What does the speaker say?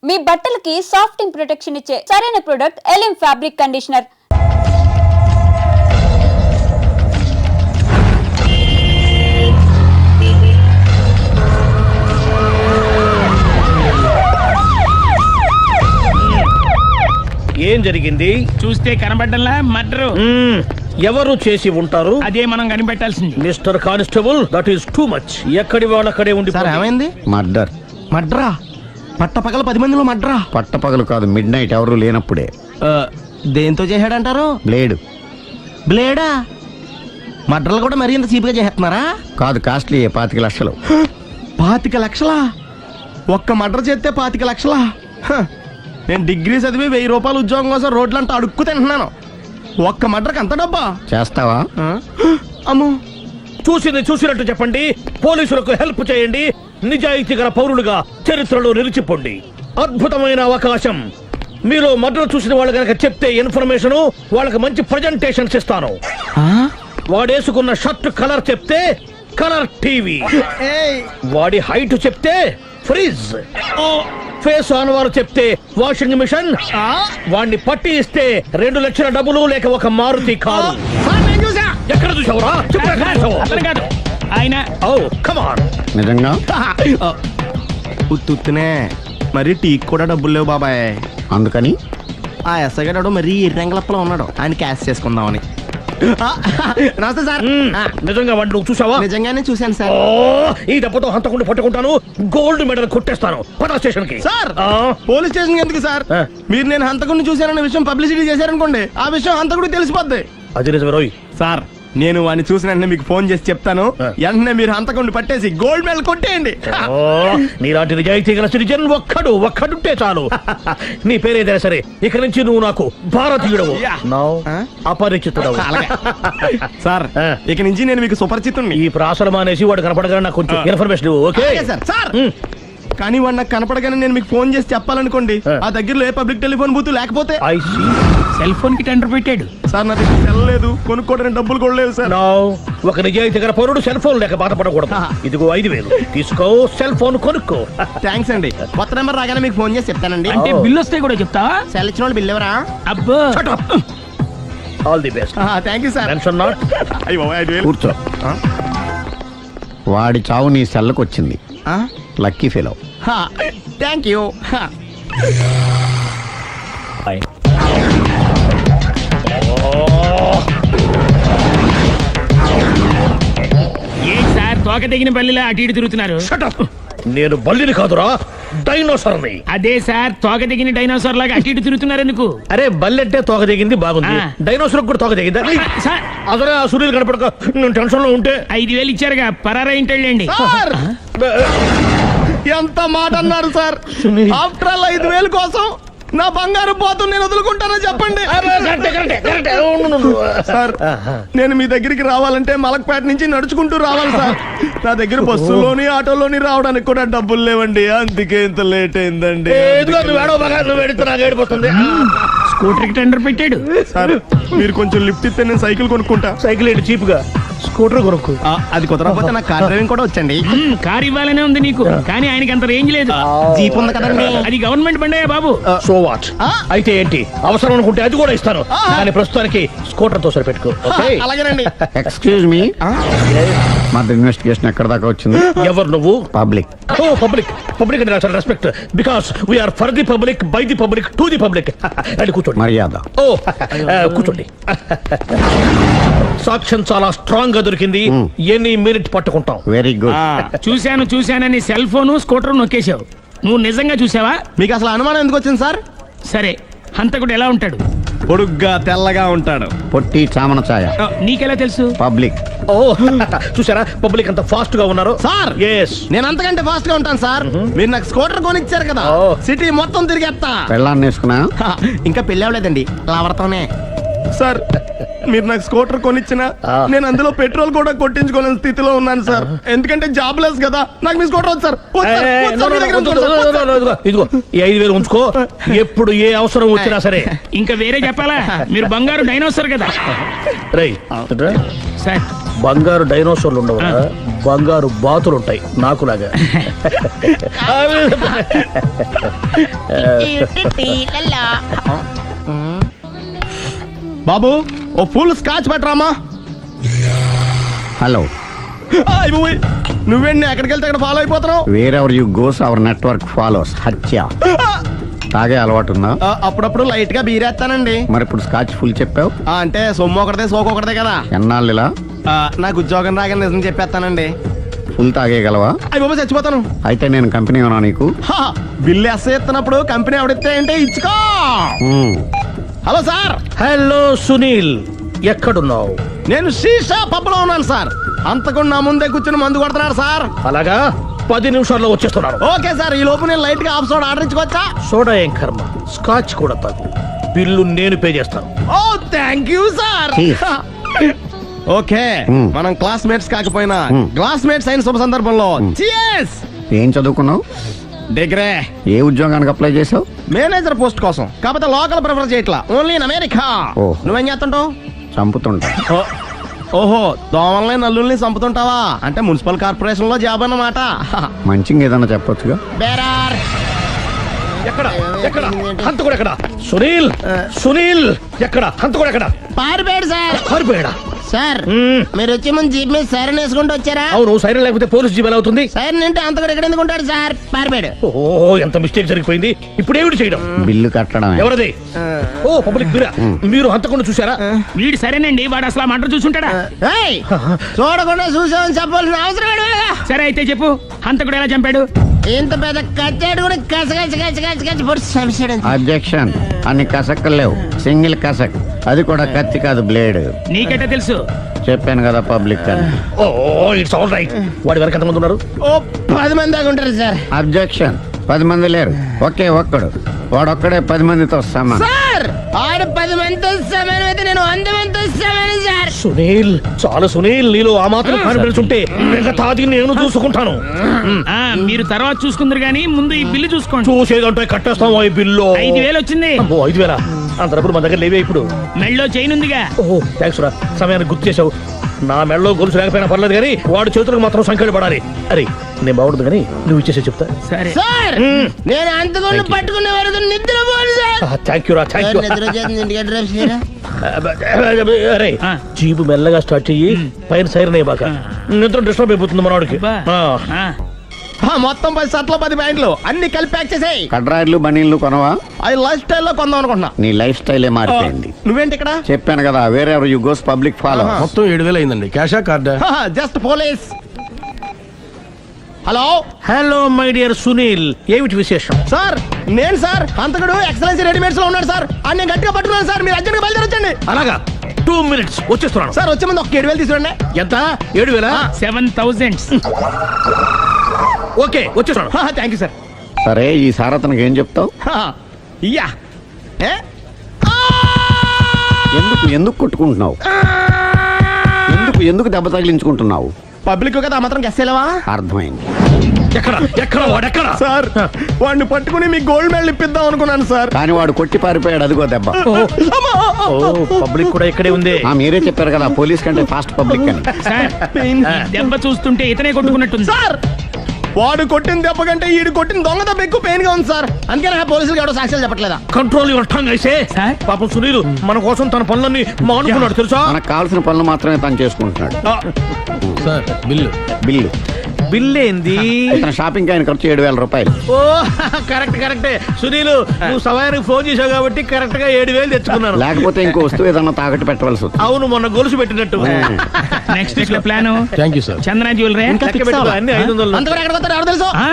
మీ బట్టలకి సాఫ్టింగ్ ప్రొటెక్షన్ ఇచ్చే సరైన ప్రొడక్ట్ ఎలిమ్ ఫ్యాబ్రిక్ కండిషనర్. ఏం జరిగింది? చూస్తే కనబడ్డంలా మర్డరు. ఎవరు చేసి ఉంటారు? అదే మనం కనిపెట్టాల్సింది. Mister constable, that is too much. ఎక్కడి వాళ్ళక్కడే ఉండి. సార్ ఏమైంది? మర్డర్. మడ్రా? పట్టపగల 10 మందిలో మడ్రా? పట్టపగలు కాదు, మిడ్ నైట్ ఎవరు లేనప్పుడే. దేంతో చేశాడంటారు? బ్లేడ్. బ్లేడా? మడ్రలు కూడా మరీ ఇంత చీప్గా చేస్తున్నారా? కాదు, కాస్ట్లీ 25 లక్షలు. 25 లక్షలా? ఒక్క మడ్ర చేస్తే 25 లక్షలా? నేను డిగ్రీ చదివి 1000 రూపాయలు ఉద్యోగం కోసం రోడ్లంతా అడుక్కు తింటున్నాను. ఒక్క మడ్రకు అంత డబ్బా? చేస్తావా? అమ్మో. చూసింది చూసినట్టు చెప్పండి. పోలీసులకు హెల్ప్ చేయండి. నిజాయితీ గల పౌరులుగా చరిత్రలో నిలిచిపోండి. అద్భుతమైన అవకాశం. మీరు మర్డర్ చూసిన వాళ్ళు కనుక చెప్తే ఇన్ఫర్మేషన్, వాళ్ళకి మంచి ప్రజెంటేషన్స్ ఇస్తాను. వాడేసుకున్న షర్ట్ కలర్ చెప్తే కలర్ టీవీ, వాడి హైట్ చెప్తే ఫ్రిజ్, ఫేస్ ఆన్ వారు చెప్తే వాషింగ్ మిషన్, వాడిని పట్టి ఇస్తే 2 లక్షల డబ్బులు లేక ఒక మారుతి కారు. ఎక్కడ చూసావురా? అతను కాదు ఆయన. Oh come on. నిజంగా? ఉత్తునే మరి టీకి కూడా డబ్బులు లేవు బాబాయ్. అందుకని ఆ ఎస్ఐ గారు మరీ ఎర్రంగలప్పలో ఉన్నాడు, ఆయన క్యాష్ చేసుకుందామని. నమస్తే సార్. నిజంగా వాడిని నువ్వు చూసావా? నిజంగానే చూశాను సార్. ఈ దెబ్బతో హంతకుండా పట్టుకుంటాను, గోల్డ్ మెడల్ కొట్టేస్తాను. పద స్టేషన్ కి. సార్ పోలీస్ స్టేషన్ ఎందుకు సార్? మీరు నేను హంతకుడిని చూశానన్న విషయం పబ్లిసిటీ చేశారనుకోండి, ఆ విషయం హంతకుడికి తెలిసిపోద్ది. అది నిజమే రోయ్. సార్ నేను వాడిని చూసిన వెంటనే మీకు ఫోన్ చేసి చెప్తాను. వెంటనే మీరు హంతకుడిని పట్టేసి గోల్డ్ మెడల్ కొట్టేయండి. నీలాంటి నిజాయితీ గల సిటిజన్ ఒక్కడుంటే చాలు. నీ పేరేదైనా సరే, ఇక నుంచి నువ్వు నాకు భారతీయుడవు, అపరిచితుడవు. సార్ ఇక నుంచి నేను మీకు సుపరిచితుడిని. ఈ ప్రాసలు మానేసి వాడు కనపడగా నాకు కొంచెం ఇన్ఫర్మేషన్. Okay sir. కానీ వాడు నాకు కనపడగానే నేను మీకు ఫోన్ చేసి చెప్పాలనుకోండి, ఆ దగ్గరలో ఏ పబ్లిక్ టెలిఫోన్ బూత్ లేకపోతే. సెల్ ఫోన్ కి టెండర్ పెట్టాడు. సార్ నా దగ్గర సెల్ లేదు, కొనుక్కోవడానికి డబ్బులు కూడా లేవు సార్. ఒక నిజాయితీ గల పౌరుడు సెల్ ఫోన్ లేక బాధపడకూడదు. ఇదిగో 5000 తీసుకో, సెల్ ఫోన్ కొనుక్కో. థ్యాంక్స్ అండి. కొత్త నెంబర్ రాగానే మీకు ఫోన్ చేసి చెప్తానండి. అంటే బిల్ వస్తే కూడా చెప్తావా? సెల్ ఇచ్చిన వాళ్ళు బిల్ ఎవరా? అబ్బో. All the best. Thank you sir. Tension not. కూర్చో. వాడి చావు నీ సెల్లకు వచ్చింది. Lucky fellow. Thank you. ఏం సార్ తోక తెగిన బల్లిలా అటు ఇటు తిరుగుతున్నారు? నేను బల్లిని కాదురా, డైనోసార్ని. అదే సార్ తోక తెగిన డైనోసార్ లాగా అటు ఇటు తిరుగుతున్నారు ఎందుకు? అరే బల్లెట్టే తోక దిగింది బాగుంది, డైనోసార్ కూడా తోక దిగిందా? అదరే ఆ సూర్యులు కనపడక నేను టెన్షన్ లో ఉంటే. 5000 ఇచ్చారుగా, పరారా ఇంటండి. ఎంత మాట అన్నారు సార్? ఆఫ్టర్ ఆల్ 5000 కోసం నా బంగారు పోతు నేను వదులుకుంటానో చెప్పండి సార్. నేను మీ దగ్గరికి రావాలంటే మలక్పేట నుంచి నడుచుకుంటూ రావాలి సార్. నా దగ్గర బస్సులోని ఆటోలోని రావడానికి కూడా డబ్బులు లేవండి, అందుకే ఇంత లేట్ అయిందండి. స్కూటర్ కి టెండర్ పెట్టాడు సార్. మీరు కొంచెం లిఫ్ట్ ఇస్తే నేను సైకిల్ కొనుక్కుంటా. సైకిల్ ఏంటి చీప్ గా, స్కూటర్ కొనుక్కు. అది కుదరకపోతే నాకు కార్ డ్రైవింగ్ కూడా వచ్చండి. కార్ ఇవ్వాలనే ఉంది నీకు, కానీ ఆయనకి అంత రేంజ్ లేదు. జీప్ ఉంది కదండి. అది గవర్నమెంట్ బండే బాబు. So what? అయితే ఏంటి, అవసరం అనుకుంటే అది కూడా ఇస్తాను, కానీ ప్రస్తుతానికి స్కూటర్ తో సరిపెట్టుకో. అలాగేనండి. ఎక్స్క్యూజ్ మీ, మర్డర్ ఇన్వెస్టిగేషన్ ఎక్కడ దాకా వచ్చింది? ఎవరు నువ్వు? పబ్లిక్. ఓ పబ్లిక్. పబ్లిక్ అంటే చాలా respect, because we are for the public, by the public, to the public. అది కూర్చోండి. మర్యాద. ఓ కూర్చోండి. సాక్ష్యం చాలా స్ట్రాంగ్ గా దొరికింది, ఎన్ని మినిట్ పట్టుకుంటాం. Very good. చూశానని సెల్ ఫోన్ స్కూటర్ నొక్కేశావు. నువ్వు నిజంగా చూసావా? మీకు అసలు అనుమానం ఎందుకు వచ్చింది సార్? సరే, హంతకుడు ఎలా ఉంటాడు? పొడుగ్గా తెల్లగా ఉంటాడు. పొట్టి చామన ఛాయ. నీకెలా తెలుసు? పబ్లిక్. ఓ చూసారా పబ్లిక్ అంత ఫాస్ట్ గా ఉన్నారు సార్. ఎస్, నేను అంతకంటే ఫాస్ట్ గా ఉంటాను సార్. మీరు నాకు స్కూటర్ కొనిచ్చారు కదా, సిటీ మొత్తం తిరిగేస్తా. పెళ్ళాన్ని వేసుకున్నా? ఇంకా పెళ్ళి అవ్వలేదండి, లావర్తోనే. సార్ మీరు నాకు స్కూటర్ కొనిచ్చిన నేను అందులో పెట్రోల్ కూడా కొట్టించుకోలేని స్థితిలో ఉన్నాను సార్. ఎందుకంటే జాబ్ లెస్ కదా. నాకు మీ స్కూటర్ వద్దు సార్. వద్దు సార్. వద్దు సార్. మీ దగ్గర ఉంచుకోండి సార్. వద్దు సార్. ఇదిగో ఈ 5,000 ఉంచుకో. ఎప్పుడు ఏ అవసరం వచ్చినా సరే. ఇంకా వేరే చెప్పాలా? మీరు బంగారు డైనోసార్ కదా రై సార్. బంగారు డైనోసార్లు ఉండవు, బంగారు బాతులు ఉంటాయి నాకులాగా. బాబు ఓ ఫుల్ స్కాచ్ పెట్టరామా. హలో, నువ్వేంటి ఎక్కడికి వెళ్తే అక్కడ ఫాలో అయిపోతున్నావు? Wherever you goes our network follows. హత్య. తాగే అలవాటు ఉందా? అప్పుడప్పుడు లైట్ గా బీరేస్తానండి. మరి ఇప్పుడు స్కాచ్ ఫుల్ చెప్పావు. అంటే సొమ్ము ఒకటిదే సోకు ఒకటిదే కదా. ఎన్నాళ్ళు ఇలా? నాకు ఉద్యోగం రాగానే నిజం చెప్పేస్తానండి. ఫుల్ తాగేయగలవా? అయ్యి బాబు చచ్చిపోతాను. అయితే నేను కంపెనీ ఉన్నా నీకు. బిల్లు ఎస్ ఎత్తినప్పుడు కంపెనీ ఎవడితే అంటే ఇచ్చుకో. Hello sir. హలో సునీల్, ఎక్కడున్నావు? నేను శీషా పబ్లో ఉన్నాను సార్. అంతకుండా నా ముందే కూర్చుని మందు కొడుతున్నాడు సార్. అలాగా, 10 నిమిషాల్లో వచ్చేస్తున్నాను. Okay sir. ఈ లోపు నేను లైట్ గా ఆఫ్ సోడా ఆర్డర్ ఇచ్చుకోవచ్చా? సోడా ఏం కర్మ, స్కాచ్ కూడా తాగు. బిల్లు నేను పే చేస్తాను. Oh thank you sir. Cheers. Okay, మనం క్లాస్మేట్స్ కాకపోయినా క్లాస్మేట్స్ అయిన శుభ సందర్భంలో cheers. ఏం చదువుకున్నావు? డిగ్రీ. ఏ ఉద్యోగానికి అప్లై చేసావు? మేనేజర్ పోస్ట్ కోసం. కాకపోతే లోకల్ ప్రిఫర్ చేయట్లా, ఓన్లీ ఇన్ అమెరికా. ఓ. నువ్వేం చేస్తుంటావు? చంపుతుంటా. ఓహో, దోమల్ని నల్లుల్ని చంపుతుంటావా? అంటే మున్సిపల్ కార్పొరేషన్ లో జాబ్ అన్నమాట. మంచిగా ఏదన్నా చెప్పొచ్చుగా. బేరార్. ఎక్కడ ఎక్కడ హంతకుడు ఎక్కడ? సునీల్, సునీల్ ఎక్కడ? హంతకుడు ఎక్కడ? పారిపోయాడు సార్. పారిపోయాడా? సార్ మీరు వచ్చే ముందు జీప్ మీద సైరన్ వేసుకుంటూ వచ్చారా? అవును, సైరన్ లేకపోతే పోలీస్ జీవన్ అవుతుంది. సైరన్ అంటే అంత కూడా ఎక్కడ ఎందుకు ఉంటాడు సార్? పారిపోయాడు. ఓ, ఎంత మిస్టేక్ జరిగిపోయింది. ఇప్పుడు ఏమిటి చేయడం? బిల్లు కట్టడమే. ఎవరది? ఓ, పబ్లిక్ బిరా. మీరు హంతకుండా చూసారా? వీడు సరేనండి, వాడు అసలు ఆ మంట చూసుంటాడా? ఏయ్, చూడకుండా చూసామని చెప్పాల్సిన అవసరం ఏంటి? సరే అయితే చెప్పు, హంతకుడు ఎలా చంపాడు? ఇంత పెద్ద కచ్చాడు కూడా కచ్చ పొడి చంపేశాడు. అబ్జెక్షన్. అన్ని కసక్కలు లేవు, సింగిల్ కసక్. అది కూడా కత్తి కాదు, బ్లేడ్. నీకెట్టా తెలుసు? చెప్పాను కదా పబ్లిక్ అని. ఓ, ఇట్స్ ఆల్ రైట్. వాడి వరకు ఎంతమంది ఉన్నారు? ఓ 10 మంది దాకా ఉంటారు సార్. అబ్జెక్షన్. 10 మంది లేరు, ఒకే ఒక్కడు. వాడొక్కడే 10 మందితో సమానం. సార్ ఆడు 10 మందితో సమానం అయితే నేను 100 మందితో సమానం సార్. సునీల్, చాలా సునీల్, నీలో ఆ మాత్రం కాన్ఫిడెన్స్ ఉంటే మిగతాది నేను చూసుకుంటాను. ఆ, మీరు తర్వాత చూసుకుందరు గానీ ముందు ఈ బిల్లు చూసుకోండి. చూసేదంటే కట్టేస్తాం ఈ బిల్లు. 5,000 వచ్చింది. అమ్మో, 5,000? అంత డబ్బులు మన దగ్గర లేవే ఇప్పుడు. మెళ్ళో చైన్ ఉందిగా. ఓహో, థ్యాంక్స్ రా, సమయానికి గుర్తు చేసావు. నా మెడలో గొలుసు లేకపోయినా పర్లేదు కానీ వాడి చేతులకు మాత్రం సంఖ్యలు పడాలి. అరే, నేను బాగుంటుంది కానీ నువ్వు ఇచ్చేసే చెప్తా. సరే సార్ నేను అంతకుండా పట్టుకునే వరకు నిద్రపోను సార్. థ్యాంక్ యూ రా, థ్యాంక్ యూ. నిద్ర వచ్చేస్తుంది, ఇంటికి అడ్రస్ చేయరా? అరే, ఆ. జీపు మెల్లగా స్టార్ట్ చెయ్యి, పైన సైరన్ అయ్యి బాగా. నిద్ర డిస్టర్బ్ అయిపోతుంది మనవాడికి. బా. ఆ. ఆ, మొత్తం 10 షర్ట్లు 10 ప్యాంట్లు అన్ని కలిపి ప్యాక్ చేసేయ్. కడ్రాయిలు బనీళ్లు కొనవా? అవి లైఫ్ స్టైల్లో కొందాం అనుకుంటున్నా. నీ లైఫ్ స్టైలే మారిపోయింది. నువ్వేంటి ఇక్కడ? చెప్పాను కదా, వేరే ఎవరు యు గోస్ పబ్లిక్ ఫాలో. మొత్తం 7,000 అయిందండి. క్యాషా కార్డా? Just police. Hello hello my dear Sunil, ఏమిటి విశేషం? సార్, నేను సార్ అంతకుడు ఎక్సలెన్సీ రెడీమేడ్స్ లో ఉన్నాడు సార్. అని నేను గట్టిగా పట్టుకున్నాను సార్. మీరు అర్జెంట్గా బయలుదేరొచ్చండి. అలాగా, 2 minutes వచ్చేస్తున్నాను. సార్ వచ్చే ముందు ఒక 7,000 తీసుకురండి. ఎంత? 7,000? 7,000. ఓకే, వచ్చేస్తున్నాను. Thank you sir. సరే, ఈ సారతనకి ఏం చెప్తావు? ఇయ్యా. ఎందుకు ఎందుకు కొట్టుకుంటున్నావు? ఎందుకు దెబ్బ తగిలించుకుంటున్నావు? పబ్లిక్ కదా మాత్రం గెస్సేలేవా? అర్థమైంది. ఎక్కడ ఎక్కడ వాడెక్కడ? సార్ వాడిని పట్టుకుని మీ గోల్డ్ మెడల్ ఇప్పిద్దాం అనుకున్నాను సార్. కానీ వాడు కొట్టి పారిపోయాడు, అదిగో దెబ్బ. ఓ, పబ్లిక్ కూడా ఇక్కడే ఉంది. మీరే చెప్పారు కదా, పోలీస్ కంటే ఫాస్ట్ పబ్లిక్ అని. సార్, ఈ దెబ్బ చూస్తుంటే ఇతనే కొట్టుకున్నట్టుంది. సార్ వాడు కొట్టిన దెబ్బ కంటే ఈడు కొట్టిన దొంగ దెబ్బ ఎక్కువ పెయిన్ గా ఉంది సార్. అందుకే నా పోలీసులు ఎవడో సాక్ష్యాలు చెప్పట్లేదా? కంట్రోల్ యువర్ టంగ్ అయితే. సార్? పాపం సునీల్ మన కోసం తన పనులన్నీ మానుకున్నాడు తెలుసా? మనకు కావాల్సిన పనులు మాత్రమే తను చేసుకుంటున్నాడు. Sir bill. బిల్లు బిల్ ఏంది? ఇతను షాపింగ్ ఆయన ఖర్చు 7,000 రూపాయలు. ఓ, కరెక్ట్ కరెక్టే. సునీల్, నువ్వు సమయానికి ఫోన్ చేసావు కాబట్టి కరెక్ట్ గా 7,000 తెచ్చుకున్నాను. లేకపోతే ఇంకో వస్తువు ఏదన్నా తాకట్టు పెట్టవలసి వస్తుంది. అవును, మొన్న గొలుసు పెట్టినట్టు. నెక్స్ట్ వీక్ లో plan thank you sir. Chandana jewellery. లెక్క పెట్టుకో, అన్ని 500. అంతవరకు ఎక్కడ పోతారు ఎవరు తెలుసు?